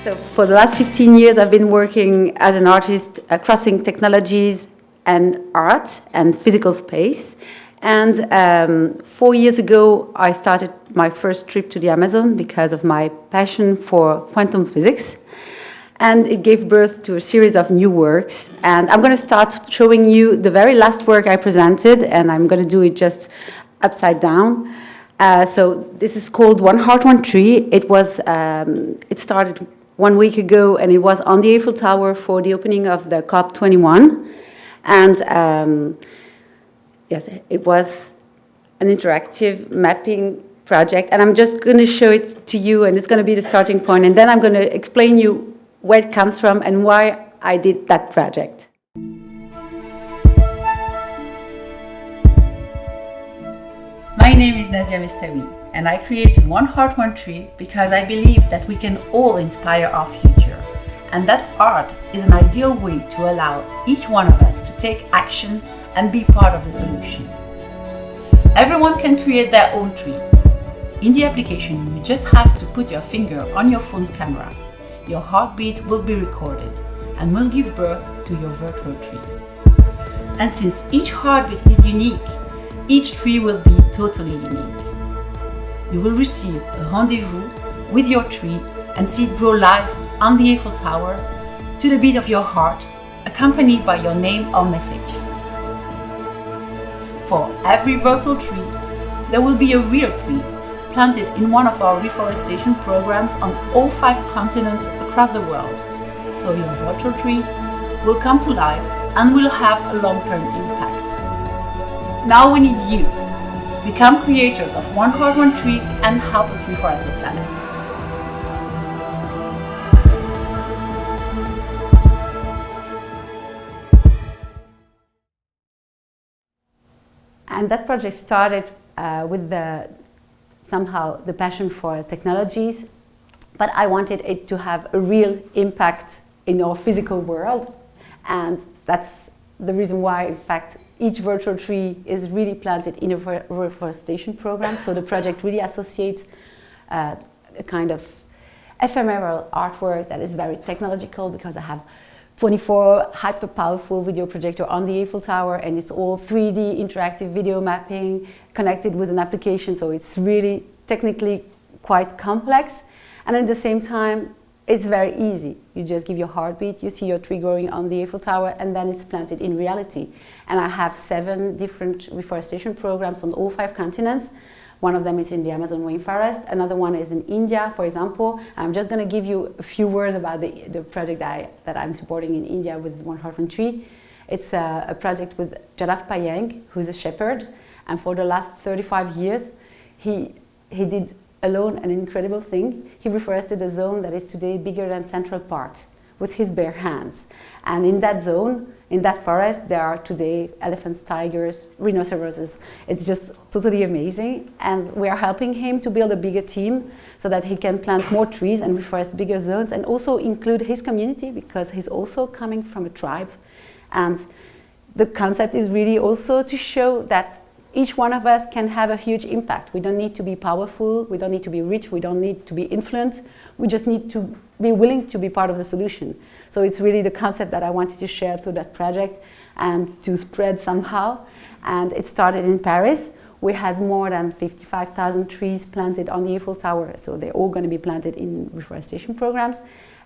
So for the last 15 years, I've been working as an artist, crossing technologies and art and physical space. And 4 years ago, I started my first trip to the Amazon because of my passion for quantum physics. And it gave birth to a series of new works. And I'm going to start showing you the very last work I presented, and I'm going to do it just upside down. So this is called One Heart, One Tree. It started 1 week ago, and it was on the Eiffel Tower for the opening of the COP21. And yes, it was an interactive mapping project, and I'm just going to show it to you, and it's going to be the starting point, and then I'm going to explain you where it comes from and why I did that project. My name is Naziha Mestaoui, and I created One Heart, One Tree because I believe that we can all inspire our future, and that art is an ideal way to allow each one of us to take action and be part of the solution. Everyone can create their own tree. In the application, you just have to put your finger on your phone's camera. Your heartbeat will be recorded and will give birth to your virtual tree. And since each heartbeat is unique, each tree will be totally unique. You will receive a rendezvous with your tree and see it grow live on the Eiffel Tower to the beat of your heart, accompanied by your name or message. For every virtual tree, there will be a real tree planted in one of our reforestation programs on all 5 continents across the world. So your virtual tree will come to life and will have a long-term impact. Now we need you. Become creators of One Heart, One Tree and help us reforest the planet. And that project started with somehow the passion for technologies, but I wanted it to have a real impact in our physical world, and that's the reason why, in fact, each virtual tree is really planted in a reforestation program. So the project really associates a kind of ephemeral artwork that is very technological, because I have 24 hyper powerful video projector on the Eiffel Tower, and it's all 3D interactive video mapping connected with an application, so it's really technically quite complex, and at the same time it's very easy. You just give your heartbeat, you see your tree growing on the Eiffel Tower, and then it's planted in reality. And I have 7 different reforestation programs on all 5 continents. One of them is in the Amazon rainforest, another one is in India, for example. I'm just going to give you a few words about the project that I'm supporting in India with One Heart, One Tree. It's a project with Jadav Payeng, who's a shepherd, and for the last 35 years he did alone an incredible thing. He reforested a zone that is today bigger than Central Park with his bare hands. And in that zone, in that forest, there are today elephants, tigers, rhinoceroses. It's just totally amazing. And we are helping him to build a bigger team so that he can plant more trees and reforest bigger zones, and also include his community, because he's also coming from a tribe. And the concept is really also to show that each one of us can have a huge impact. We don't need to be powerful, we don't need to be rich, we don't need to be influent. We just need to be willing to be part of the solution. So it's really the concept that I wanted to share through that project and to spread somehow. And it started in Paris. We had more than 55,000 trees planted on the Eiffel Tower, so they're all going to be planted in reforestation programs.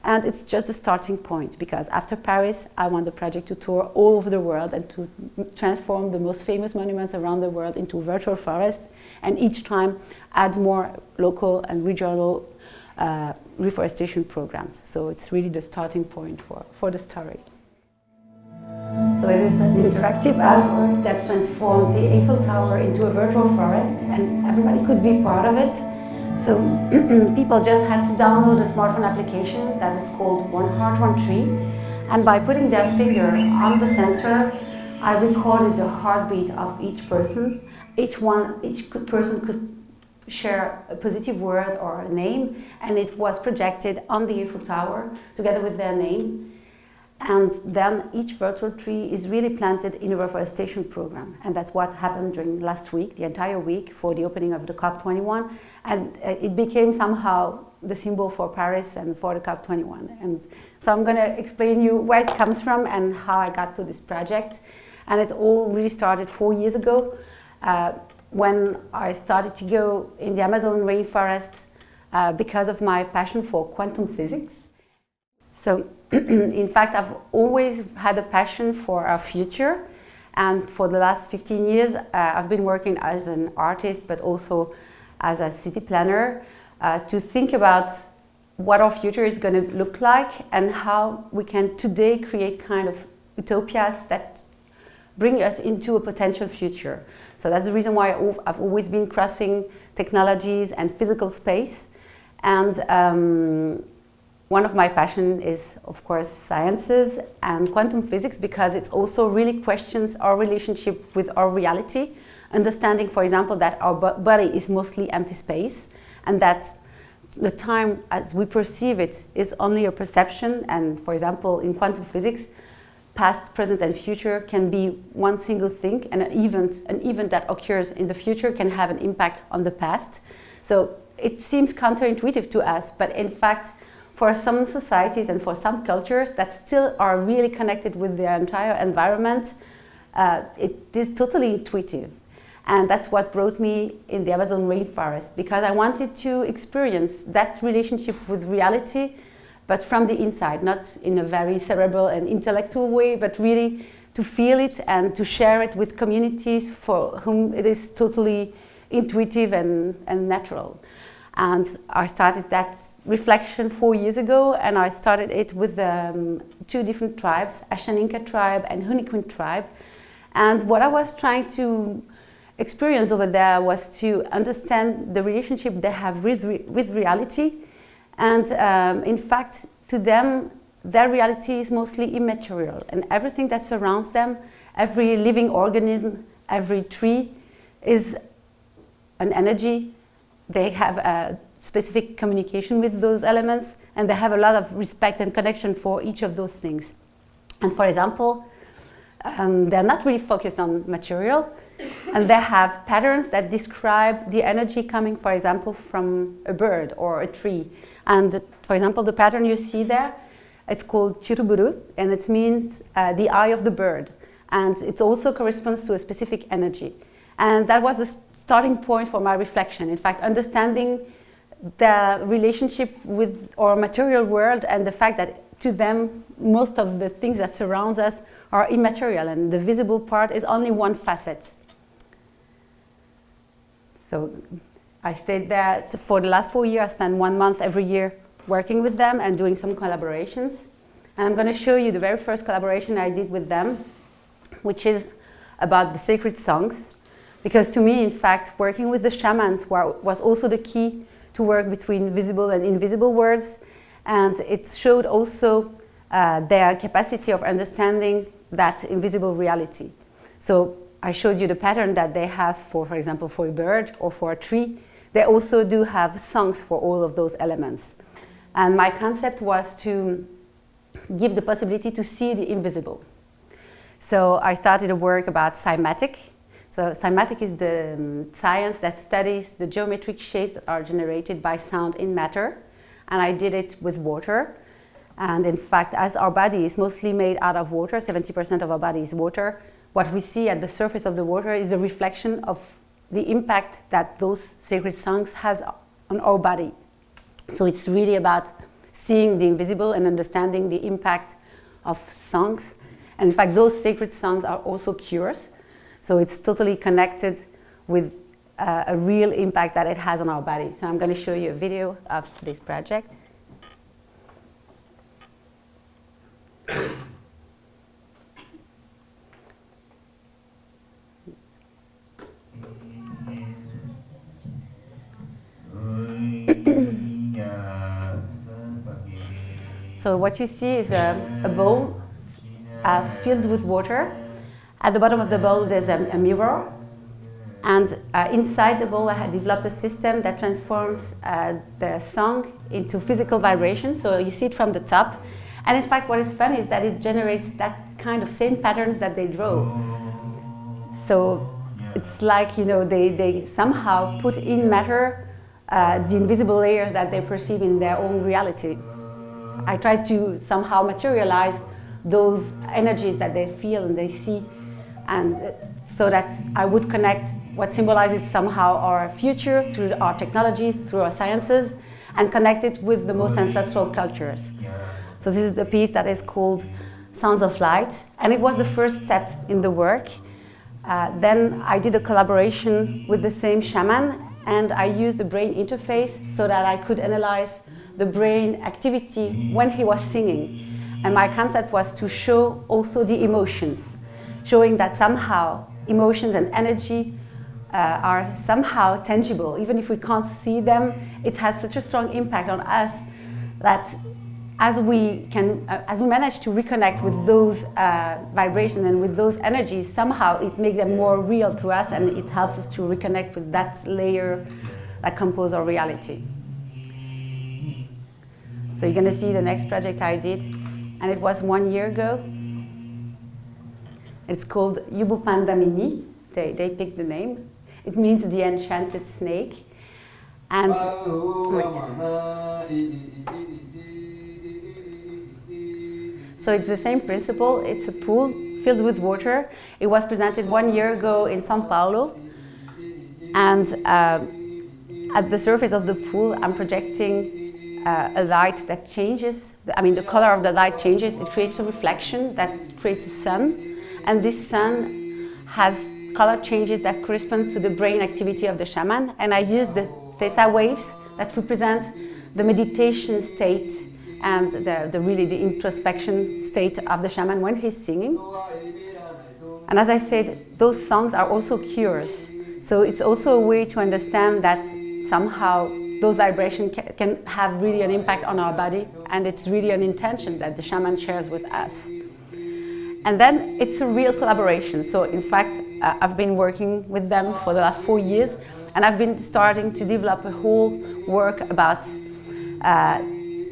And it's just a starting point, because after Paris, I want the project to tour all over the world and to transform the most famous monuments around the world into virtual forests, and each time add more local and regional reforestation programs. So it's really the starting point for the story. So it is an interactive artwork that transformed the Eiffel Tower into a virtual forest, and everybody could be part of it. So people just had to download a smartphone application that is called One Heart, One Tree. And by putting their finger on the sensor, I recorded the heartbeat of each person. Each person could share a positive word or a name, and it was projected on the Eiffel Tower together with their name. And then each virtual tree is really planted in a reforestation program. And that's what happened during last week, the entire week, for the opening of the COP21. And it became somehow the symbol for Paris and for the COP21. And so I'm going to explain you where it comes from and how I got to this project. And it all really started 4 years ago when I started to go in the Amazon rainforest because of my passion for quantum physics. So in fact, I've always had a passion for our future, and for the last 15 years I've been working as an artist but also as a city planner to think about what our future is going to look like and how we can today create kind of utopias that bring us into a potential future. So that's the reason why I've always been crossing technologies and physical space. And one of my passions is, of course, sciences and quantum physics, because it also really questions our relationship with our reality, understanding, for example, that our body is mostly empty space and that the time as we perceive it is only a perception. And, for example, in quantum physics, past, present, and future can be one single thing, and an event that occurs in the future can have an impact on the past. So it seems counterintuitive to us, but in fact, for some societies and for some cultures that still are really connected with their entire environment, it is totally intuitive. And that's what brought me in the Amazon rainforest, because I wanted to experience that relationship with reality, but from the inside, not in a very cerebral and intellectual way, but really to feel it and to share it with communities for whom it is totally intuitive and natural. And I started that reflection 4 years ago, and I started it with 2 different tribes, Ashaninka tribe and Hunniquin tribe. And what I was trying to experience over there was to understand the relationship they have with reality. And in fact, to them, their reality is mostly immaterial, and everything that surrounds them, every living organism, every tree, is an energy. They have a specific communication with those elements, and they have a lot of respect and connection for each of those things. And for example, they're not really focused on material, and they have patterns that describe the energy coming, for example, from a bird or a tree. And for example, the pattern you see there, it's called chiruburu, and it means the eye of the bird. And it also corresponds to a specific energy. And that was the starting point for my reflection. In fact, understanding the relationship with our material world and the fact that to them, most of the things that surround us are immaterial, and the visible part is only one facet. So I stayed there. So for the last 4 years, I spent 1 month every year working with them and doing some collaborations. And I'm going to show you the very first collaboration I did with them, which is about the sacred songs. Because to me, in fact, working with the shamans was also the key to work between visible and invisible worlds. And it showed also their capacity of understanding that invisible reality. So I showed you the pattern that they have for example, for a bird or for a tree. They also do have songs for all of those elements. And my concept was to give the possibility to see the invisible. So I started a work about cymatic. So cymatic is the science that studies the geometric shapes that are generated by sound in matter. And I did it with water. And in fact, as our body is mostly made out of water, 70% of our body is water, what we see at the surface of the water is a reflection of the impact that those sacred songs has on our body. So it's really about seeing the invisible and understanding the impact of songs. And in fact, those sacred songs are also cures. So it's totally connected with a real impact that it has on our body. So I'm going to show you a video of this project. So what you see is a bowl filled with water. At the bottom of the bowl there's a mirror, and inside the bowl I had developed a system that transforms the song into physical vibration. So you see it from the top, and in fact what is fun is that it generates that kind of same patterns that they draw. So it's like, you know, they somehow put in matter the invisible layers that they perceive in their own reality. I try to somehow materialize those energies that they feel and they see, and so that I would connect what symbolizes somehow our future through our technology, through our sciences, and connect it with the most ancestral cultures. So this is a piece that is called Sounds of Light, and it was the first step in the work. Then I did a collaboration with the same shaman, and I used the brain interface so that I could analyze the brain activity when he was singing. And my concept was to show also the emotions, showing that somehow emotions and energy are somehow tangible. Even if we can't see them, it has such a strong impact on us that as we manage to reconnect with those vibrations and with those energies, somehow it makes them more real to us, and it helps us to reconnect with that layer that composes our reality. So you're going to see the next project I did, and it was 1 year ago. It's called Yubu Panda Mini. They picked the name. It means the enchanted snake. And so it's the same principle. It's a pool filled with water. It was presented 1 year ago in São Paulo. And at the surface of the pool, I'm projecting a light that changes. The color of the light changes. It creates a reflection that creates a sun. And this sun has color changes that correspond to the brain activity of the shaman. And I used the theta waves that represent the meditation state and the introspection state of the shaman when he's singing. And as I said, those songs are also cures. So it's also a way to understand that somehow those vibrations can have really an impact on our body, and it's really an intention that the shaman shares with us. And then it's a real collaboration. So in fact, I've been working with them for the last 4 years, and I've been starting to develop a whole work about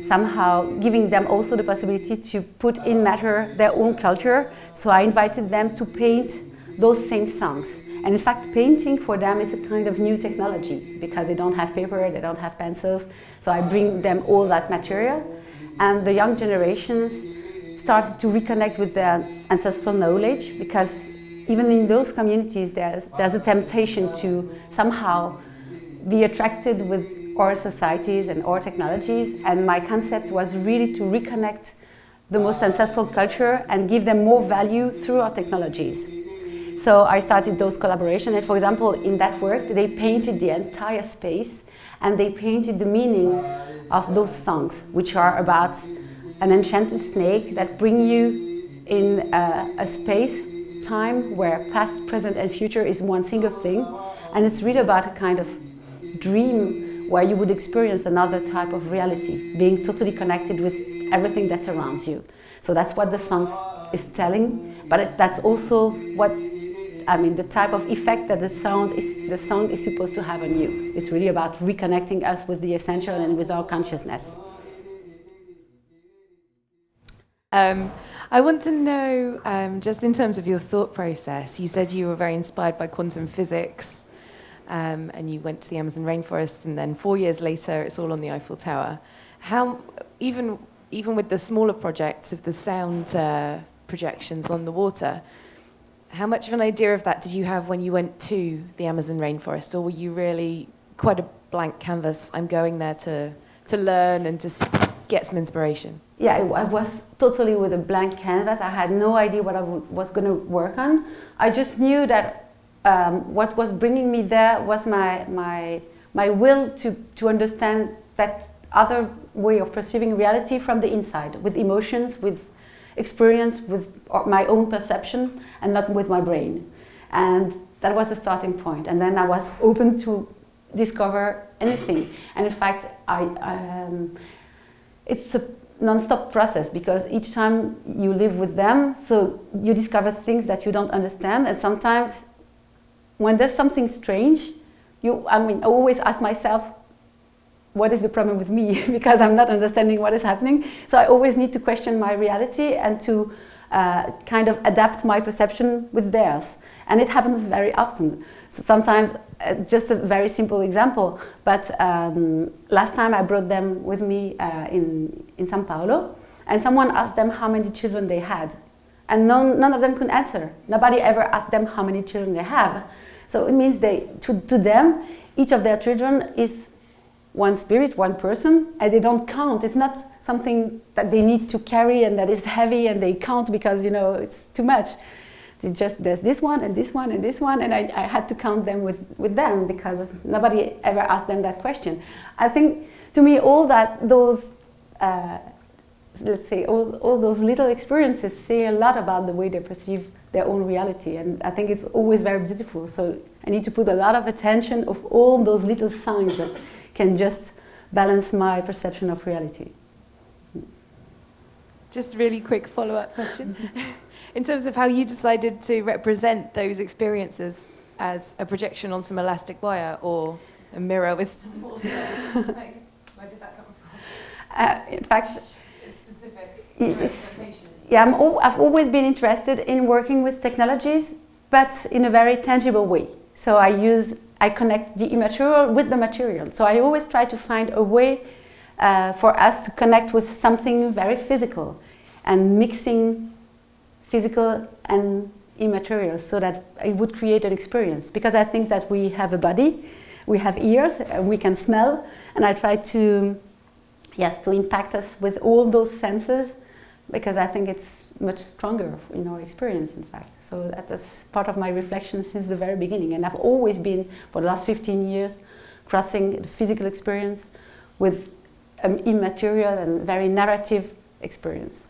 somehow giving them also the possibility to put in matter their own culture. So I invited them to paint those same songs. And in fact, painting for them is a kind of new technology because they don't have paper, they don't have pencils. So I bring them all that material. And the young generations started to reconnect with their ancestral knowledge, because even in those communities there's a temptation to somehow be attracted with our societies and our technologies. And my concept was really to reconnect the most ancestral culture and give them more value through our technologies. So I started those collaborations, and for example, in that work, they painted the entire space, and they painted the meaning of those songs, which are about an enchanted snake that bring you in a space, time, where past, present, and future is one single thing. And it's really about a kind of dream where you would experience another type of reality, being totally connected with everything that surrounds you. So that's what the song is telling, but that's also the type of effect that the song is supposed to have on you. It's really about reconnecting us with the essential and with our consciousness. I want to know, just in terms of your thought process, you said you were very inspired by quantum physics, and you went to the Amazon rainforest, and then 4 years later it's all on the Eiffel Tower. How, even with the smaller projects of the sound projections on the water, how much of an idea of that did you have when you went to the Amazon rainforest, or were you really quite a blank canvas? I'm going there to learn and to get some inspiration. Yeah, I was totally with a blank canvas. I had no idea what I was going to work on. I just knew that what was bringing me there was my will to understand that other way of perceiving reality from the inside, with emotions, with experience, with my own perception, and not with my brain. And that was the starting point. And then I was open to discover anything. And in fact, it's non-stop process, because each time you live with them, so you discover things that you don't understand, and sometimes when there's something strange, I always ask myself, what is the problem with me? Because I'm not understanding what is happening. So I always need to question my reality and to kind of adapt my perception with theirs. And it happens very often. So sometimes, just a very simple example, but last time I brought them with me in São Paulo, and someone asked them how many children they had. And none of them could answer. Nobody ever asked them how many children they have. So it means to them, each of their children is one spirit, one person, and they don't count. It's not something that they need to carry and that is heavy and they count because, it's too much. There's this one and this one and this one, and I had to count them with them because nobody ever asked them that question. I think, to me, all those let's say, all those little experiences say a lot about the way they perceive their own reality, and I think it's always very beautiful. So I need to put a lot of attention of all those little signs that can just balance my perception of reality. Just a really quick follow-up question. In terms of how you decided to represent those experiences as a projection on some elastic wire or a mirror with some water, where did that come from? In fact, it's specific representation. Yeah, I've always been interested in working with technologies, but in a very tangible way. So I connect the immaterial with the material. So I always try to find a way for us to connect with something very physical and mixing physical and immaterial so that it would create an experience. Because I think that we have a body, we have ears, we can smell, and I try to impact us with all those senses, because I think it's much stronger in our experience, in fact. So that's part of my reflection since the very beginning. And I've always been, for the last 15 years, crossing the physical experience with an immaterial and very narrative experience.